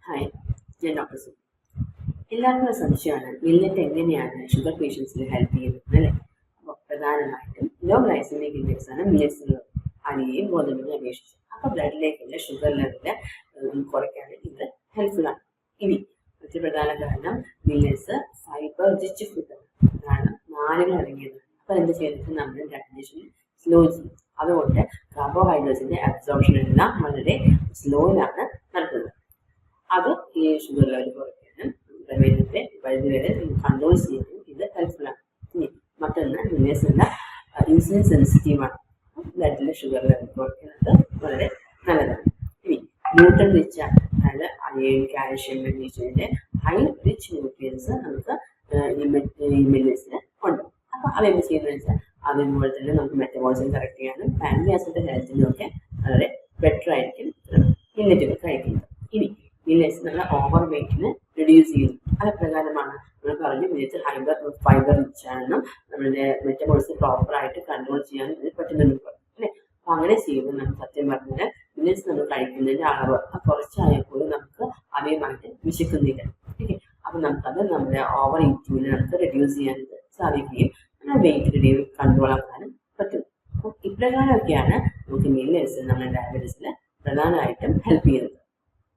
Hi, ഞാൻ doctor സു. എല്ലാവർക്കും ഒരു സംശയമാണ് മില്ലറ്റ് എങ്ങനെയാണ് ഷുഗർ പേഷ്യൻസിന് ഹെൽപ്പ് ചെയ്യുന്നത് അല്ലേ. അപ്പോൾ പ്രധാനമായിട്ടും ലോ ഗ്ലൈസമിക് ഇൻഡെക്സ് ആണ് മില്ലറ്റ്സിന് അരിയെയും ഗോതമ്പിനെ അപേക്ഷിച്ച്. അപ്പോൾ ബ്ലഡിലേക്കുള്ള ഷുഗർ ലെവല് കുറയ്ക്കാൻ ഇത് ഹെൽപ്ഫുൾ ആണ്. ഇനി മറ്റു പ്രധാന കാരണം മില്ലറ്റ്സ് ഫൈബർ റിച്ച് ഫുഡാണ്, കാരണം നാരുകൾ അടങ്ങിയതാണ്. അപ്പോൾ എന്ത് ചെയ്തിട്ട് നമ്മുടെ ഡയജഷൻ സ്ലോ ചെയ്യും. അതുകൊണ്ട് കാർബോഹൈഡ്രേറ്റ്സിന്റെ അബ്സോർപ്ഷൻ എല്ലാം വളരെ സ്ലോയിലാണ് നടക്കുന്നത്. അത് ഈ ഷുഗർ ലെവൽ കുറയ്ക്കാനും പ്രമേഹത്തെ പരിധിവരെ കൺട്രോൾ ചെയ്യാനും ഇത് ഹെൽപ്ഫുൾ ആണ്. ഇനി മറ്റൊന്ന് മില്ലറ്റ്സ് എന്ന ഇൻസുലിൻ സെൻസിറ്റീവാണ്. ബ്ലഡിലെ ഷുഗർ ലെവൽ കുറയ്ക്കുന്നത് വളരെ നല്ലതാണ്. ഇനി ന്യൂട്രൻ റിച്ച് ആണ്, അതായത് അയൺ, കാൽഷ്യം, മഗ്നീഷ്യത്തിന്റെ ഹൈ റിച്ച് ന്യൂട്രിയൻസ് നമുക്ക് ഈ മില്ലറ്റ്സിൽ ഉണ്ട്. അപ്പോൾ അതെന്ത് ചെയ്യുന്നത് വെച്ചാൽ അതുപോലെ തന്നെ നമുക്ക് മെറ്റബോളിസം കറക്റ്റ് ചെയ്യാനും പാൻക്രിയാസിന്റെ ഹെൽത്തിനും ഒക്കെ വളരെ ബെറ്റർ ആയിരിക്കും മില്ലറ്റുകൾ കഴിക്കുന്നത്. ഇനി മില്ലറ്റ്സ് നമ്മൾ ഓവർ വെയ്റ്റിന് റിഡ്യൂസ് ചെയ്യുന്നു. അത് പ്രകാരമാണ് നമ്മൾ പറഞ്ഞു മില്ലറ്റ്സ് ഫൈബർ റിച്ച് ആണെന്നും നമ്മുടെ മെറ്റബോളിസം പ്രോപ്പറായിട്ട് കൺട്രോൾ ചെയ്യാനും ഇത് പറ്റുന്നുണ്ട് അല്ലേ. അപ്പോൾ അങ്ങനെ ചെയ്യുമ്പോൾ നമുക്ക് സത്യം പറഞ്ഞാൽ മില്ലറ്റ്സ് നമ്മൾ കഴിക്കുന്നതിൻ്റെ അളവ് കുറച്ചായാൽ പോലും നമുക്ക് അധികമായിട്ട് വിശക്കുന്നില്ല. ഓക്കെ, അപ്പോൾ നമുക്കത് നമ്മുടെ ഓവർ ഈറ്റിങ്ങിനെ നമുക്ക് റിഡ്യൂസ് ചെയ്യാനായിട്ട് സാധിക്കുകയും വെയിറ്റ് കൺട്രോൾ ആക്കാനും പറ്റും. അപ്പോൾ ഇപ്രകാരമൊക്കെയാണ് നമുക്ക് മില്ലറ്റ്സ് നമ്മുടെ ഡയബറ്റീസിൽ പ്രധാനമായിട്ടും ഹെൽപ്പ് ചെയ്യുന്നത്.